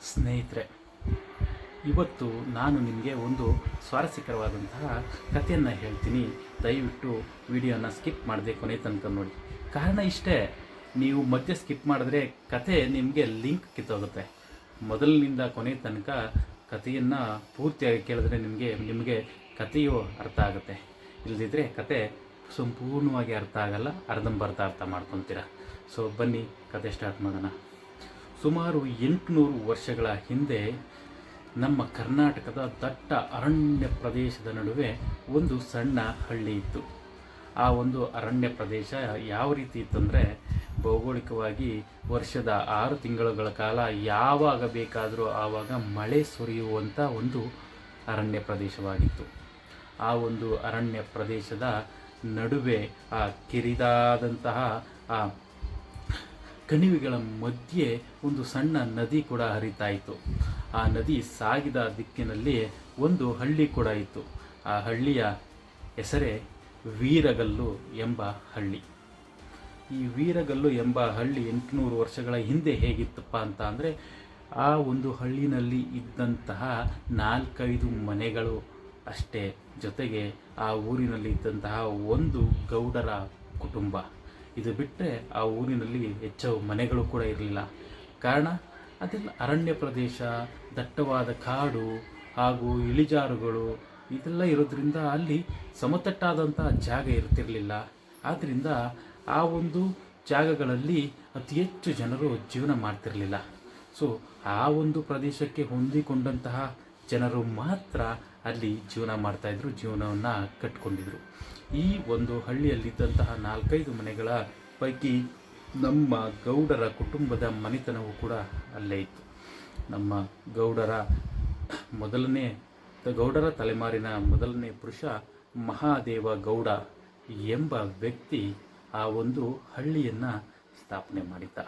ಸ್ನೇಹಿತರೆ, ಇವತ್ತು ನಾನು ನಿಮಗೆ ಒಂದು ಸ್ವಾರಸ್ಯಕರವಾದಂತಹ ಕಥೆಯನ್ನು ಹೇಳ್ತೀನಿ. ದಯವಿಟ್ಟು ವಿಡಿಯೋನ ಸ್ಕಿಪ್ ಮಾಡದೆ ಕೊನೆ ತನಕ ನೋಡಿ. ಕಾರಣ ಇಷ್ಟೇ, ನೀವು ಮಧ್ಯೆ ಸ್ಕಿಪ್ ಮಾಡಿದ್ರೆ ಕಥೆ ನಿಮಗೆ ಲಿಂಕ್ ಕಿತ್ತೋಗುತ್ತೆ. ಮೊದಲಿನಿಂದ ಕೊನೆ ತನಕ ಕಥೆಯನ್ನು ಪೂರ್ತಿಯಾಗಿ ಕೇಳಿದ್ರೆ ನಿಮಗೆ ಕಥೆಯು ಅರ್ಥ ಆಗುತ್ತೆ. ಇಲ್ಲದಿದ್ದರೆ ಕತೆ ಸಂಪೂರ್ಣವಾಗಿ ಅರ್ಥ ಆಗಲ್ಲ, ಅರ್ಧಂಬರ್ಧ ಅರ್ಥ ಮಾಡ್ಕೊತೀರ. ಸೊ ಬನ್ನಿ ಕತೆ ಸ್ಟಾರ್ಟ್ ಮಾಡೋಣ. ಸುಮಾರು 800 ವರ್ಷಗಳ ಹಿಂದೆ ನಮ್ಮ ಕರ್ನಾಟಕದ ದಟ್ಟ ಅರಣ್ಯ ಪ್ರದೇಶದ ನಡುವೆ ಒಂದು ಸಣ್ಣ ಹಳ್ಳಿ ಇತ್ತು. ಆ ಒಂದು ಅರಣ್ಯ ಪ್ರದೇಶ ಯಾವ ರೀತಿ ಇತ್ತಂದರೆ, ಭೌಗೋಳಿಕವಾಗಿ ವರ್ಷದ 6 ತಿಂಗಳುಗಳ ಕಾಲ ಯಾವಾಗ ಬೇಕಾದರೂ ಆವಾಗ ಮಳೆ ಸುರಿಯುವಂಥ ಒಂದು ಅರಣ್ಯ ಪ್ರದೇಶವಾಗಿತ್ತು. ಆ ಒಂದು ಅರಣ್ಯ ಪ್ರದೇಶದ ನಡುವೆ ಆ ಕಿರಿದಾದಂತಹ ಆ ಕಣಿವೆಗಳ ಮಧ್ಯೆ ಒಂದು ಸಣ್ಣ ನದಿ ಕೂಡ ಹರಿತಾ ಇತ್ತು. ಆ ನದಿ ಸಾಗಿದ ದಿಕ್ಕಿನಲ್ಲಿ ಒಂದು ಹಳ್ಳಿ ಕೂಡ ಇತ್ತು. ಆ ಹಳ್ಳಿಯ ಹೆಸರೇ ವೀರಗಲ್ಲು ಎಂಬ ಹಳ್ಳಿ. ಈ ವೀರಗಲ್ಲು ಎಂಬ ಹಳ್ಳಿ 800 ವರ್ಷಗಳ ಹಿಂದೆ ಹೇಗಿತ್ತಪ್ಪ ಅಂತ ಅಂದರೆ, ಆ ಒಂದು ಹಳ್ಳಿನಲ್ಲಿ ಇದ್ದಂತಹ 4-5 ಮನೆಗಳು ಅಷ್ಟೇ. ಜೊತೆಗೆ ಆ ಊರಿನಲ್ಲಿ ಇದ್ದಂತಹ ಒಂದು ಗೌಡರ ಕುಟುಂಬ. ಇದು ಬಿಟ್ಟರೆ ಆ ಊರಿನಲ್ಲಿ ಹೆಚ್ಚು ಮನೆಗಳು ಕೂಡ ಇರಲಿಲ್ಲ. ಕಾರಣ ಅದೆಲ್ಲ ಅರಣ್ಯ ಪ್ರದೇಶ, ದಟ್ಟವಾದ ಕಾಡು ಹಾಗೂ ಇಳಿಜಾರುಗಳು ಇದೆಲ್ಲ ಇರೋದ್ರಿಂದ ಅಲ್ಲಿ ಸಮತಟ್ಟಾದಂಥ ಜಾಗ ಇರ್ತಿರಲಿಲ್ಲ. ಆದ್ದರಿಂದ ಆ ಒಂದು ಜಾಗಗಳಲ್ಲಿ ಅತಿ ಹೆಚ್ಚು ಜನರು ಜೀವನ ಮಾಡ್ತಿರಲಿಲ್ಲ. ಸೊ ಆ ಒಂದು ಪ್ರದೇಶಕ್ಕೆ ಹೊಂದಿಕೊಂಡಂತಹ ಜನರು ಮಾತ್ರ ಅಲ್ಲಿ ಜೀವನ ಮಾಡ್ತಾಯಿದ್ರು, ಜೀವನವನ್ನು ಕಟ್ಕೊಂಡಿದ್ರು. ಈ ಒಂದು ಹಳ್ಳಿಯಲ್ಲಿದ್ದಂತಹ 4-5 ಮನೆಗಳ ಪೈಕಿ ನಮ್ಮ ಗೌಡರ ಕುಟುಂಬದ ಮನೆತನವೂ ಕೂಡ ಅಲ್ಲೇ ಇತ್ತು. ನಮ್ಮ ಗೌಡರ ತಲೆಮಾರಿನ ಮೊದಲನೇ ಪುರುಷ ಮಹಾದೇವ ಗೌಡ ಎಂಬ ವ್ಯಕ್ತಿ ಆ ಒಂದು ಹಳ್ಳಿಯನ್ನು ಸ್ಥಾಪನೆ ಮಾಡಿದ್ದ.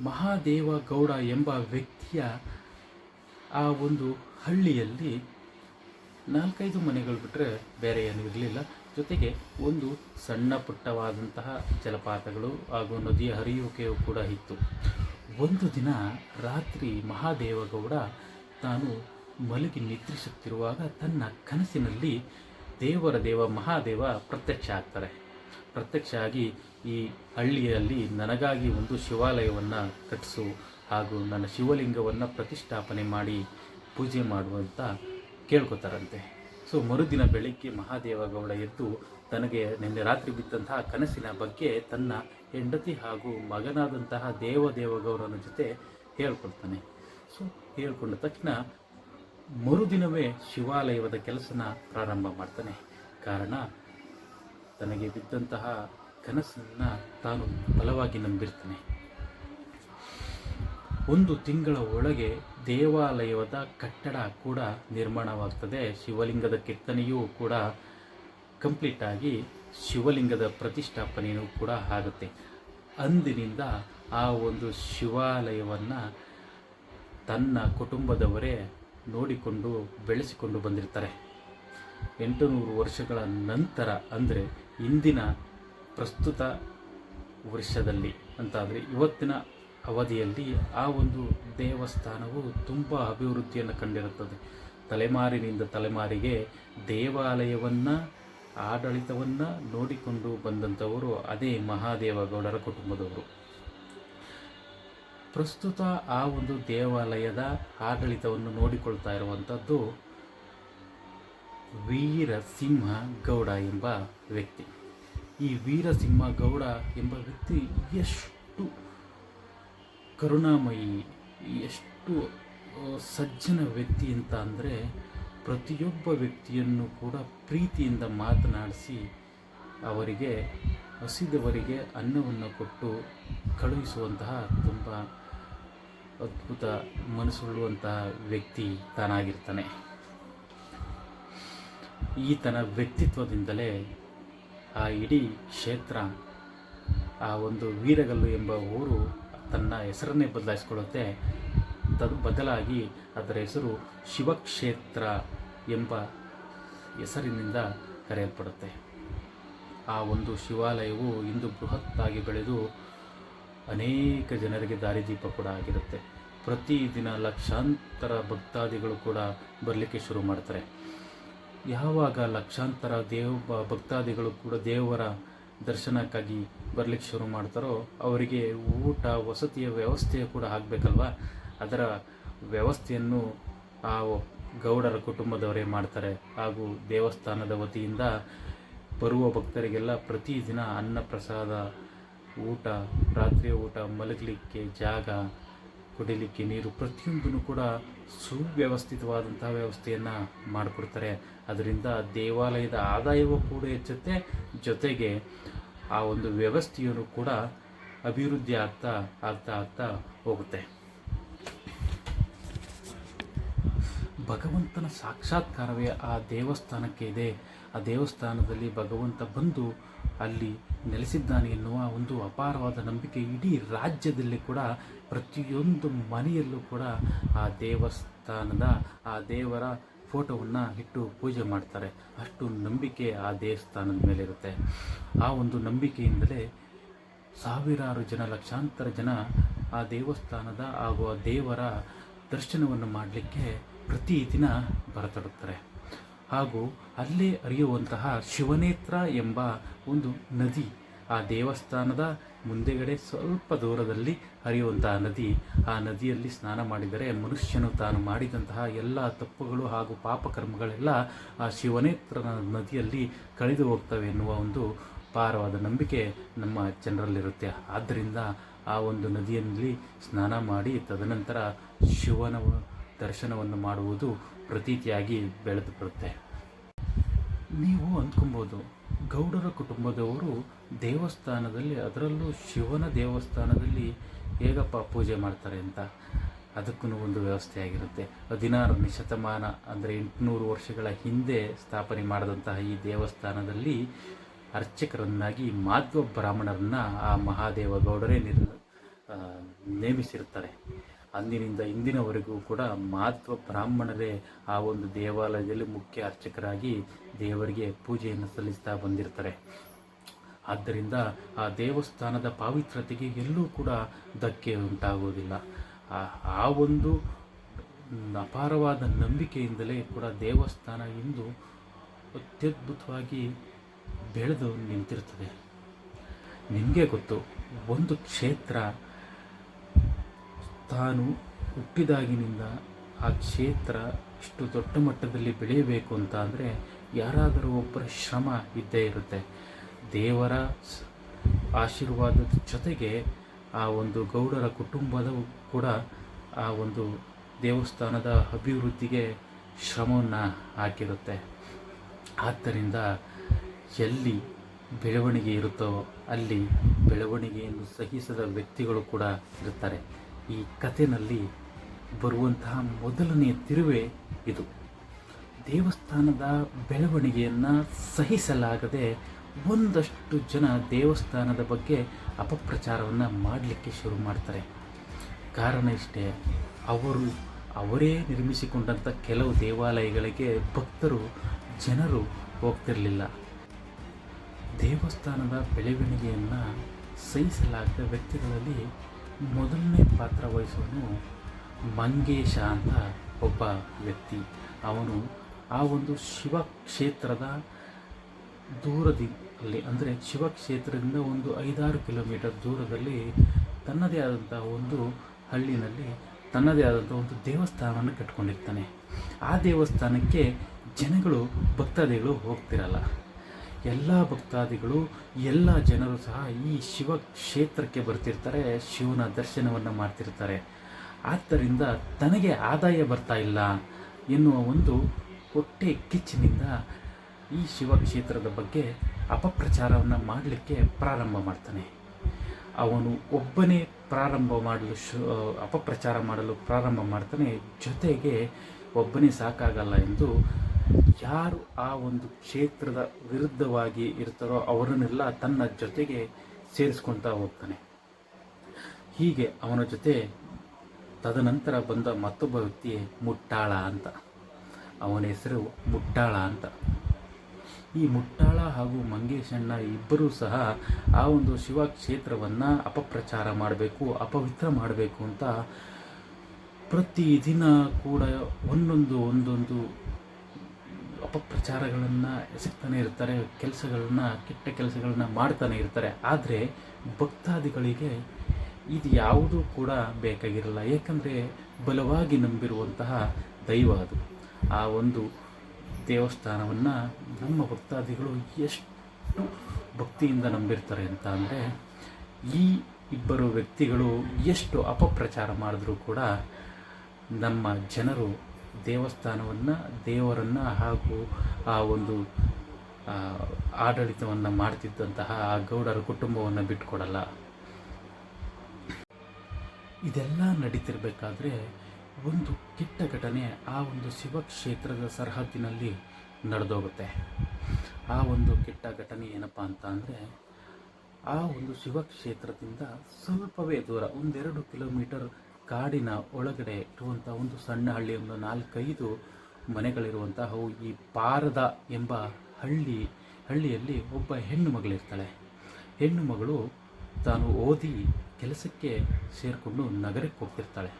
ಮಹಾದೇವ ಗೌಡ ಎಂಬ ವ್ಯಕ್ತಿಯ ಆ ಒಂದು ಹಳ್ಳಿಯಲ್ಲಿ 4-5 ಮನೆಗಳು ಬಿಟ್ಟರೆ ಬೇರೆ ಏನೂ ಇರಲಿಲ್ಲ. ಜೊತೆಗೆ ಒಂದು ಸಣ್ಣ ಪುಟ್ಟವಾದಂತಹ ಜಲಪಾತಗಳು ಹಾಗೂ ನದಿಯ ಹರಿಯುವಿಕೆಯೂ ಕೂಡ ಇತ್ತು. ಒಂದು ದಿನ ರಾತ್ರಿ ಮಹಾದೇವಗೌಡ ತಾನು ಮಲಗಿ ನಿದ್ರಿಸುತ್ತಿರುವಾಗ ತನ್ನ ಕನಸಿನಲ್ಲಿ ದೇವ ಮಹಾದೇವ ಪ್ರತ್ಯಕ್ಷ ಆಗ್ತಾರೆ. ಪ್ರತ್ಯಕ್ಷ ಆಗಿ, ಈ ಹಳ್ಳಿಯಲ್ಲಿ ನನಗಾಗಿ ಒಂದು ಶಿವಾಲಯವನ್ನು ಕಟ್ಟಿಸು ಹಾಗೂ ನನ್ನ ಶಿವಲಿಂಗವನ್ನು ಪ್ರತಿಷ್ಠಾಪನೆ ಮಾಡಿ ಪೂಜೆ ಮಾಡುವಂತ ಕೇಳ್ಕೊತಾರಂತೆ. ಸೊ ಮರುದಿನ ಬೆಳಿಗ್ಗೆ ಮಹಾದೇವಗೌಡ ಎದ್ದು ತನಗೆ ನಿನ್ನೆ ರಾತ್ರಿ ಬಿದ್ದಂತಹ ಕನಸಿನ ಬಗ್ಗೆ ತನ್ನ ಹೆಂಡತಿ ಹಾಗೂ ಮಗನಾದಂತಹ ದೇವಗೌಡನ ಜೊತೆ ಹೇಳ್ಕೊಳ್ತಾನೆ. ಸೊ ಹೇಳ್ಕೊಂಡ ತಕ್ಷಣ ಮರುದಿನವೇ ಶಿವಾಲಯದ ಕೆಲಸನ ಪ್ರಾರಂಭ ಮಾಡ್ತಾನೆ. ಕಾರಣ ತನಗೆ ಬಿದ್ದಂತಹ ಕನಸನ್ನು ತಾನು ಬಲವಾಗಿ ನಂಬಿರ್ತಾನೆ. 1 ತಿಂಗಳ ಒಳಗೆ ದೇವಾಲಯದ ಕಟ್ಟಡ ಕೂಡ ನಿರ್ಮಾಣವಾಗ್ತದೆ. ಶಿವಲಿಂಗದ ಕೆತ್ತನೆಯೂ ಕೂಡ ಕಂಪ್ಲೀಟ್ ಆಗಿ ಶಿವಲಿಂಗದ ಪ್ರತಿಷ್ಠಾಪನೆಯೂ ಕೂಡ ಆಗುತ್ತೆ. ಅಂದಿನಿಂದ ಆ ಒಂದು ಶಿವಾಲಯವನ್ನು ತನ್ನ ಕುಟುಂಬದವರೇ ನೋಡಿಕೊಂಡು ಬೆಳೆಸಿಕೊಂಡು ಬಂದಿರ್ತಾರೆ. 800 ವರ್ಷಗಳ ನಂತರ, ಅಂದರೆ ಇಂದಿನ ಪ್ರಸ್ತುತ ವರ್ಷದಲ್ಲಿ ಅಂತಾದರೆ ಇವತ್ತಿನ ಅವಧಿಯಲ್ಲಿ ಆ ಒಂದು ದೇವಸ್ಥಾನವು ತುಂಬ ಅಭಿವೃದ್ಧಿಯನ್ನು ಕಂಡಿರುತ್ತದೆ. ತಲೆಮಾರಿನಿಂದ ತಲೆಮಾರಿಗೆ ದೇವಾಲಯವನ್ನು, ಆಡಳಿತವನ್ನು ನೋಡಿಕೊಂಡು ಬಂದಂಥವರು ಅದೇ ಮಹಾದೇವಗೌಡರ ಕುಟುಂಬದವರು. ಪ್ರಸ್ತುತ ಆ ಒಂದು ದೇವಾಲಯದ ಆಡಳಿತವನ್ನು ನೋಡಿಕೊಳ್ತಾ ಇರುವಂಥದ್ದು ವೀರಸಿಂಹ ಗೌಡ ಎಂಬ ವ್ಯಕ್ತಿ. ಈ ವೀರಸಿಂಹ ಗೌಡ ಎಂಬ ವ್ಯಕ್ತಿ ಎಷ್ಟು ಕರುಣಾಮಯಿ, ಎಷ್ಟು ಸಜ್ಜನ ವ್ಯಕ್ತಿ ಅಂತ ಅಂದರೆ, ಪ್ರತಿಯೊಬ್ಬ ವ್ಯಕ್ತಿಯನ್ನು ಕೂಡ ಪ್ರೀತಿಯಿಂದ ಮಾತನಾಡಿಸಿ ಅವರಿಗೆ ಹಸಿದವರಿಗೆ ಅನ್ನವನ್ನು ಕೊಟ್ಟು ಕಳುಹಿಸುವಂತಹ ತುಂಬ ಅದ್ಭುತ ಮನಸ್ಸುಳ್ಳುವಂತಹ ವ್ಯಕ್ತಿ ತಾನಾಗಿರ್ತಾನೆ. ಈತನ ವ್ಯಕ್ತಿತ್ವದಿಂದಲೇ ಆ ಇಡೀ ಕ್ಷೇತ್ರ, ಆ ಒಂದು ವೀರಗಲ್ಲು ಎಂಬ ಊರು ತನ್ನ ಹೆಸರನ್ನೇ ಬದಲಾಯಿಸಿಕೊಳ್ಳುತ್ತೆ. ಬದಲಾಗಿ ಅದರ ಹೆಸರು ಶಿವಕ್ಷೇತ್ರ ಎಂಬ ಹೆಸರಿನಿಂದ ಕರೆಯಲ್ಪಡುತ್ತೆ. ಆ ಒಂದು ಶಿವಾಲಯವು ಇಂದು ಬೃಹತ್ತಾಗಿ ಬೆಳೆದು ಅನೇಕ ಜನರಿಗೆ ದಾರಿದೀಪ ಕೂಡ ಆಗಿರುತ್ತೆ. ಪ್ರತಿದಿನ ಲಕ್ಷಾಂತರ ಭಕ್ತಾದಿಗಳು ಕೂಡ ಬರಲಿಕ್ಕೆ ಶುರು ಮಾಡ್ತಾರೆ. ಯಾವಾಗ ಲಕ್ಷಾಂತರ ಭಕ್ತಾದಿಗಳು ಕೂಡ ದೇವರ ದರ್ಶನಕ್ಕಾಗಿ ಬರಲಿಕ್ಕೆ ಶುರು ಮಾಡ್ತಾರೋ ಅವರಿಗೆ ಊಟ ವಸತಿಯ ವ್ಯವಸ್ಥೆಯು ಕೂಡ ಆಗಬೇಕಲ್ವ. ಅದರ ವ್ಯವಸ್ಥೆಯನ್ನು ಆ ಗೌಡರ ಕುಟುಂಬದವರೇ ಮಾಡ್ತಾರೆ. ಹಾಗೂ ದೇವಸ್ಥಾನದ ವತಿಯಿಂದ ಬರುವ ಭಕ್ತರಿಗೆಲ್ಲ ಪ್ರತಿದಿನ ಅನ್ನ ಪ್ರಸಾದ, ಊಟ, ರಾತ್ರಿಯ ಊಟ, ಮಲಗಲಿಕ್ಕೆ ಜಾಗ, ಕುಡಿಲಿಕ್ಕೆ ನೀರು, ಪ್ರತಿಯೊಂದನ್ನು ಕೂಡ ಸುವ್ಯವಸ್ಥಿತವಾದಂತಹ ವ್ಯವಸ್ಥೆಯನ್ನು ಮಾಡಿಕೊಡ್ತಾರೆ. ಅದರಿಂದ ದೇವಾಲಯದ ಆದಾಯವೂ ಕೂಡ ಹೆಚ್ಚುತ್ತೆ, ಜೊತೆಗೆ ಆ ಒಂದು ವ್ಯವಸ್ಥೆಯನ್ನು ಕೂಡ ಅಭಿವೃದ್ಧಿ ಆಗ್ತಾ ಹೋಗುತ್ತೆ. ಭಗವಂತನ ಸಾಕ್ಷಾತ್ಕಾರವೇ ಆ ದೇವಸ್ಥಾನಕ್ಕೆ ಇದೆ. ಆ ದೇವಸ್ಥಾನದಲ್ಲಿ ಭಗವಂತ ಬಂದು ಅಲ್ಲಿ ನೆಲೆಸಿದ್ದಾನೆ ಎನ್ನುವ ಒಂದು ಅಪಾರವಾದ ನಂಬಿಕೆ ಇಡೀ ರಾಜ್ಯದಲ್ಲಿ ಕೂಡ ಪ್ರತಿಯೊಂದು ಮನೆಯಲ್ಲೂ ಕೂಡ ಆ ದೇವಸ್ಥಾನದ ಆ ದೇವರ ಫೋಟೋವನ್ನು ಇಟ್ಟು ಪೂಜೆ ಮಾಡ್ತಾರೆ. ಅಷ್ಟು ನಂಬಿಕೆ ಆ ದೇವಸ್ಥಾನದ ಮೇಲೆ ಇರುತ್ತೆ. ಆ ಒಂದು ನಂಬಿಕೆಯಿಂದಲೇ ಸಾವಿರಾರು ಜನ, ಲಕ್ಷಾಂತರ ಜನ ಆ ದೇವಸ್ಥಾನದ ಹಾಗೂ ಆ ದೇವರ ದರ್ಶನವನ್ನು ಮಾಡಲಿಕ್ಕೆ ಪ್ರತಿದಿನ ಬರತೊಡಗ್ತಾರೆ. ಹಾಗೂ ಅಲ್ಲೇ ಹರಿಯುವಂತಹ ಶಿವನೇತ್ರ ಎಂಬ ಒಂದು ನದಿ, ಆ ದೇವಸ್ಥಾನದ ಮುಂದೆಗಡೆ ಸ್ವಲ್ಪ ದೂರದಲ್ಲಿ ಹರಿಯುವಂತಹ ನದಿ, ಆ ನದಿಯಲ್ಲಿ ಸ್ನಾನ ಮಾಡಿದರೆ ಮನುಷ್ಯನು ತಾನು ಮಾಡಿದಂತಹ ಎಲ್ಲ ತಪ್ಪುಗಳು ಹಾಗೂ ಪಾಪಕರ್ಮಗಳೆಲ್ಲ ಆ ಶಿವನೇತ್ರ ನದಿಯಲ್ಲಿ ಕಳೆದು ಹೋಗ್ತವೆ ಎನ್ನುವ ಒಂದು ಅಪಾರವಾದ ನಂಬಿಕೆ ನಮ್ಮ ಜನರಲ್ಲಿರುತ್ತೆ. ಆದ್ದರಿಂದ ಆ ಒಂದು ನದಿಯಲ್ಲಿ ಸ್ನಾನ ಮಾಡಿ ತದನಂತರ ಶಿವನ ದರ್ಶನವನ್ನು ಮಾಡುವುದು ಪ್ರತೀತಿಯಾಗಿ ಬೆಳೆದು ಬರುತ್ತೆ. ನೀವು ಅಂದ್ಕೊಬೋದು, ಗೌಡರ ಕುಟುಂಬದವರು ದೇವಸ್ಥಾನದಲ್ಲಿ, ಅದರಲ್ಲೂ ಶಿವನ ದೇವಸ್ಥಾನದಲ್ಲಿ ಹೇಗಪ್ಪ ಪೂಜೆ ಮಾಡ್ತಾರೆ ಅಂತ. ಅದಕ್ಕೂ ಒಂದು ವ್ಯವಸ್ಥೆ ಆಗಿರುತ್ತೆ. 16ನೇ ಶತಮಾನ ಅಂದರೆ 800 ವರ್ಷಗಳ ಹಿಂದೆ ಸ್ಥಾಪನೆ ಮಾಡಿದಂತಹ ಈ ದೇವಸ್ಥಾನದಲ್ಲಿ ಅರ್ಚಕರನ್ನಾಗಿ ಮಾಧ್ವ ಬ್ರಾಹ್ಮಣರನ್ನು ಆ ಮಹಾದೇವ ಗೌಡರೇ ನೇಮಿಸಿರ್ತಾರೆ. ಅಂದಿನಿಂದ ಇಂದಿನವರೆಗೂ ಕೂಡ ಮಾಧ್ವ ಬ್ರಾಹ್ಮಣರೇ ಆ ಒಂದು ದೇವಾಲಯದಲ್ಲಿ ಮುಖ್ಯ ಅರ್ಚಕರಾಗಿ ದೇವರಿಗೆ ಪೂಜೆಯನ್ನು ಸಲ್ಲಿಸ್ತಾ ಬಂದಿರ್ತಾರೆ. ಆದ್ದರಿಂದ ಆ ದೇವಸ್ಥಾನದ ಪಾವಿತ್ರತೆಗೆ ಎಲ್ಲೂ ಕೂಡ ಧಕ್ಕೆ ಉಂಟಾಗುವುದಿಲ್ಲ. ಆ ಒಂದು ಅಪಾರವಾದ ನಂಬಿಕೆಯಿಂದಲೇ ಕೂಡ ದೇವಸ್ಥಾನ ಇಂದು ಅತ್ಯದ್ಭುತವಾಗಿ ಬೆಳೆದು ನಿಂತಿರ್ತದೆ. ನಿಮಗೆ ಗೊತ್ತು, ಒಂದು ಕ್ಷೇತ್ರ ತಾನು ಹುಟ್ಟಿದಾಗಿನಿಂದ ಆ ಕ್ಷೇತ್ರ ಇಷ್ಟು ದೊಡ್ಡ ಮಟ್ಟದಲ್ಲಿ ಬೆಳೆಯಬೇಕು ಅಂತ ಅಂದರೆ ಯಾರಾದರೂ ಒಬ್ಬರ ಶ್ರಮ ಇದ್ದೇ ಇರುತ್ತೆ. ದೇವರ ಆಶೀರ್ವಾದದ ಜೊತೆಗೆ ಆ ಒಂದು ಗೌಡರ ಕುಟುಂಬದ ಕೂಡ ಆ ಒಂದು ದೇವಸ್ಥಾನದ ಅಭಿವೃದ್ಧಿಗೆ ಶ್ರಮವನ್ನು ಹಾಕಿರುತ್ತೆ. ಆದ್ದರಿಂದ ಎಲ್ಲಿ ಬೆಳವಣಿಗೆ ಇರುತ್ತೋ ಅಲ್ಲಿ ಬೆಳವಣಿಗೆಯನ್ನು ಸಹಿಸದ ವ್ಯಕ್ತಿಗಳು ಕೂಡ ಇರುತ್ತಾರೆ. ಈ ಕಥೆಯಲ್ಲಿ ಬರುವಂತಹ ಮೊದಲನೆಯ ತಿರುವೇ ಇದು. ದೇವಸ್ಥಾನದ ಬೆಳವಣಿಗೆಯನ್ನು ಸಹಿಸಲಾಗದೆ ಒಂದಷ್ಟು ಜನ ದೇವಸ್ಥಾನದ ಬಗ್ಗೆ ಅಪಪ್ರಚಾರವನ್ನು ಮಾಡಲಿಕ್ಕೆ ಶುರು ಮಾಡ್ತಾರೆ. ಕಾರಣ ಇಷ್ಟೇ, ಅವರೇ ನಿರ್ಮಿಸಿಕೊಂಡಂಥ ಕೆಲವು ದೇವಾಲಯಗಳಿಗೆ ಜನರು ಹೋಗ್ತಿರಲಿಲ್ಲ. ದೇವಸ್ಥಾನದ ಬೆಳವಣಿಗೆಯನ್ನು ಸಹಿಸಲಾಗದ ವ್ಯಕ್ತಿಗಳಲ್ಲಿ ಮೊದಲನೇ ಪಾತ್ರ ವಹಿಸೋನು ಮಂಗೇಶ ಅಂತ ಒಬ್ಬ ವ್ಯಕ್ತಿ. ಅವನು ಆ ಒಂದು ಶಿವಕ್ಷೇತ್ರದ ದೂರದಲ್ಲಿ, ಅಂದರೆ ಶಿವಕ್ಷೇತ್ರದಿಂದ ಒಂದು 5-6 ಕಿಲೋಮೀಟರ್ ದೂರದಲ್ಲಿ ತನ್ನದೇ ಆದಂಥ ಒಂದು ಹಳ್ಳಿನಲ್ಲಿ ತನ್ನದೇ ಆದಂಥ ಒಂದು ದೇವಸ್ಥಾನವನ್ನು ಕಟ್ಕೊಂಡಿರ್ತಾನೆ. ಆ ದೇವಸ್ಥಾನಕ್ಕೆ ಭಕ್ತಾದಿಗಳು ಹೋಗ್ತಿರಲ್ಲ. ಎಲ್ಲ ಭಕ್ತಾದಿಗಳು, ಎಲ್ಲ ಜನರು ಸಹ ಈ ಶಿವ ಕ್ಷೇತ್ರಕ್ಕೆ ಬರ್ತಿರ್ತಾರೆ, ಶಿವನ ದರ್ಶನವನ್ನು ಮಾಡ್ತಿರ್ತಾರೆ. ಆದ್ದರಿಂದ ತನಗೆ ಆದಾಯ ಬರ್ತಾ ಇಲ್ಲ ಎನ್ನುವ ಒಂದು ಹೊಟ್ಟೆ ಕಿಚ್ಚಿನಿಂದ ಈ ಶಿವಕ್ಷೇತ್ರದ ಬಗ್ಗೆ ಅಪಪ್ರಚಾರವನ್ನು ಮಾಡಲಿಕ್ಕೆ ಪ್ರಾರಂಭ ಮಾಡ್ತಾನೆ. ಅವನು ಒಬ್ಬನೇ ಅಪಪ್ರಚಾರ ಮಾಡಲು ಪ್ರಾರಂಭ ಮಾಡ್ತಾನೆ. ಜೊತೆಗೆ ಒಬ್ಬನೇ ಸಾಕಾಗಲ್ಲ ಎಂದು ಯಾರು ಆ ಒಂದು ಕ್ಷೇತ್ರದ ವಿರುದ್ಧವಾಗಿ ಇರ್ತಾರೋ ಅವರನ್ನೆಲ್ಲ ತನ್ನ ಜೊತೆಗೆ ಸೇರಿಸ್ಕೊಳ್ತಾ ಹೋಗ್ತಾನೆ. ಹೀಗೆ ಅವನ ಜೊತೆ ತದನಂತರ ಬಂದ ಮತ್ತೊಬ್ಬ ವ್ಯಕ್ತಿ ಮುಟ್ಟಾಳ ಅಂತ. ಅವನ ಹೆಸರು ಮುಟ್ಟಾಳ ಅಂತ. ಈ ಮುಟ್ಟಾಳ ಹಾಗೂ ಮಂಗೇಶಣ್ಣ ಇಬ್ಬರೂ ಸಹ ಆ ಒಂದು ಶಿವ ಕ್ಷೇತ್ರವನ್ನು ಅಪಪ್ರಚಾರ ಮಾಡಬೇಕು, ಅಪವಿತ್ರ ಮಾಡಬೇಕು ಅಂತ ಪ್ರತಿದಿನ ಕೂಡ ಒಂದೊಂದು ಅಪಪ್ರಚಾರಗಳನ್ನು ಎಸಗ್ತಾನೆ ಇರ್ತಾರೆ, ಕೆಟ್ಟ ಕೆಲಸಗಳನ್ನ ಮಾಡ್ತಾನೆ ಇರ್ತಾರೆ. ಆದರೆ ಭಕ್ತಾದಿಗಳಿಗೆ ಇದು ಯಾವುದೂ ಕೂಡ ಬೇಕಾಗಿರಲ್ಲ. ಏಕೆಂದರೆ ಬಲವಾಗಿ ನಂಬಿರುವಂತಹ ದೈವ ಅದು. ಆ ಒಂದು ದೇವಸ್ಥಾನವನ್ನು ನಮ್ಮ ಭಕ್ತಾದಿಗಳು ಎಷ್ಟು ಭಕ್ತಿಯಿಂದ ನಂಬಿರ್ತಾರೆ ಅಂತ ಅಂದರೆ, ಈ ಇಬ್ಬರು ವ್ಯಕ್ತಿಗಳು ಎಷ್ಟು ಅಪಪ್ರಚಾರ ಮಾಡಿದ್ರೂ ಕೂಡ ನಮ್ಮ ಜನರು ದೇವಸ್ಥಾನವನ್ನು, ದೇವರನ್ನು ಹಾಗೂ ಆ ಒಂದು ಆಡಳಿತವನ್ನು ಮಾಡ್ತಿದ್ದಂತಹ ಆ ಗೌಡರ ಕುಟುಂಬವನ್ನು ಬಿಟ್ಕೊಡಲ್ಲ. ಇದೆಲ್ಲ ನಡೀತಿರ್ಬೇಕಾದ್ರೆ ಒಂದು ಕೆಟ್ಟ ಘಟನೆ ಆ ಒಂದು ಶಿವಕ್ಷೇತ್ರದ ಸರಹದ್ದಿನಲ್ಲಿ ನಡೆದೋಗುತ್ತೆ. ಆ ಒಂದು ಕೆಟ್ಟ ಘಟನೆ ಏನಪ್ಪ ಅಂತ ಅಂದರೆ, ಆ ಒಂದು ಶಿವಕ್ಷೇತ್ರದಿಂದ ಸ್ವಲ್ಪವೇ ದೂರ 1-2 ಕಿಲೋಮೀಟರ್ ಕಾಡಿನ ಒಳಗಡೆ ಇರುವಂಥ ಒಂದು ಸಣ್ಣ ಹಳ್ಳಿ, ಒಂದು 4-5 ಮನೆಗಳಿರುವಂತಹ ಈ ಪಾರದ ಎಂಬ ಹಳ್ಳಿಯಲ್ಲಿ ಒಬ್ಬ ಹೆಣ್ಣು ಮಗಳಿರ್ತಾಳೆ. ಹೆಣ್ಣು ಮಗಳು ತಾನು ಓದಿ ಕೆಲಸಕ್ಕೆ ಸೇರಿಕೊಂಡು ನಗರಕ್ಕೆ ಹೋಗ್ತಿರ್ತಾಳೆ.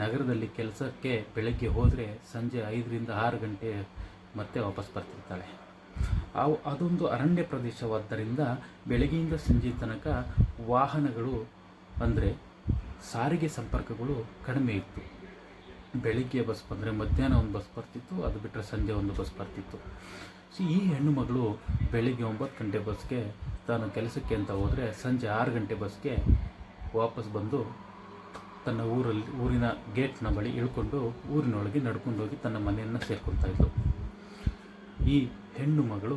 ನಗರದಲ್ಲಿ ಕೆಲಸಕ್ಕೆ ಬೆಳಗ್ಗೆ ಹೋದರೆ ಸಂಜೆ 5-6 ಗಂಟೆ ಮತ್ತೆ ವಾಪಸ್ ಬರ್ತಿರ್ತಾಳೆ. ಅದೊಂದು ಅರಣ್ಯ ಪ್ರದೇಶವಾದ್ದರಿಂದ ಬೆಳಗ್ಗೆಯಿಂದ ಸಂಜೆ ತನಕ ವಾಹನಗಳು ಅಂದರೆ ಸಾರಿಗೆ ಸಂಪರ್ಕಗಳು ಕಡಿಮೆ ಇತ್ತು. ಬೆಳಿಗ್ಗೆ ಬಸ್ ಬಂದರೆ ಮಧ್ಯಾಹ್ನ ಒಂದು ಬಸ್ ಬರ್ತಿತ್ತು, ಅದು ಬಿಟ್ಟರೆ ಸಂಜೆ ಒಂದು ಬಸ್ ಬರ್ತಿತ್ತು. ಈ ಹೆಣ್ಣು ಮಗಳು ಬೆಳಿಗ್ಗೆ 9 ಗಂಟೆ ಬಸ್ಗೆ ತಾನು ಕೆಲಸಕ್ಕೆ ಅಂತ ಹೋದರೆ ಸಂಜೆ 6 ಗಂಟೆ ಬಸ್ಗೆ ವಾಪಸ್ ಬಂದು ತನ್ನ ಊರಿನ ಗೇಟ್ನ ಬಳಿ ಇಳ್ಕೊಂಡು ಊರಿನೊಳಗೆ ನಡ್ಕೊಂಡೋಗಿ ತನ್ನ ಮನೆಯನ್ನು ಸೇರ್ಕೊತಾ ಇದ್ಳು. ಈ ಹೆಣ್ಣು ಮಗಳು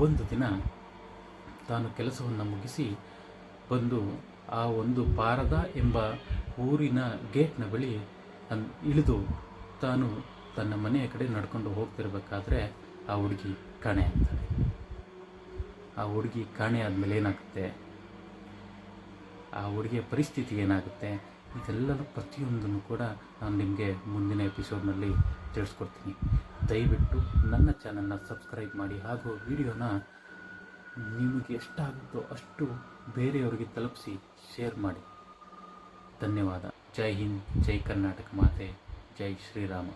ಒಂದು ದಿನ ತಾನು ಕೆಲಸವನ್ನು ಮುಗಿಸಿ ಬಂದು ಆ ಒಂದು ಪಾರದ ಎಂಬ ಊರಿನ ಗೇಟ್ನ ಬಳಿ ಇಳಿದು ತಾನು ತನ್ನ ಮನೆಯ ಕಡೆ ನಡ್ಕೊಂಡು ಹೋಗ್ತಿರ್ಬೇಕಾದ್ರೆ ಆ ಹುಡುಗಿ ಕಾಣೆ ಆಗ್ತಾಳೆ. ಆ ಹುಡುಗಿ ಕಾಣೆ ಆದಮೇಲೆ ಏನಾಗುತ್ತೆ, ಆ ಹುಡುಗಿಯ ಪರಿಸ್ಥಿತಿ ಏನಾಗುತ್ತೆ, ಇದೆಲ್ಲದ ಪ್ರತಿಯೊಂದನ್ನು ಕೂಡ ನಾನು ನಿಮಗೆ ಮುಂದಿನ ಎಪಿಸೋಡ್ನಲ್ಲಿ ತಿಳಿಸ್ಕೊಡ್ತೀನಿ. ದಯವಿಟ್ಟು ನನ್ನ ಚಾನಲ್ನ ಸಬ್ಸ್ಕ್ರೈಬ್ ಮಾಡಿ ಹಾಗೂ ವಿಡಿಯೋನ ನಿಮಗೆ ಎಷ್ಟಾಗುತ್ತೋ ಅಷ್ಟು ಬೇರೆಯವರಿಗೆ ತಲುಪಿಸಿ ಶೇರ್ ಮಾಡಿ. ಧನ್ಯವಾದ. ಜೈ ಹಿಂದ್, ಜೈ ಕರ್ನಾಟಕ ಮಾತೆ, ಜೈ ಶ್ರೀರಾಮ.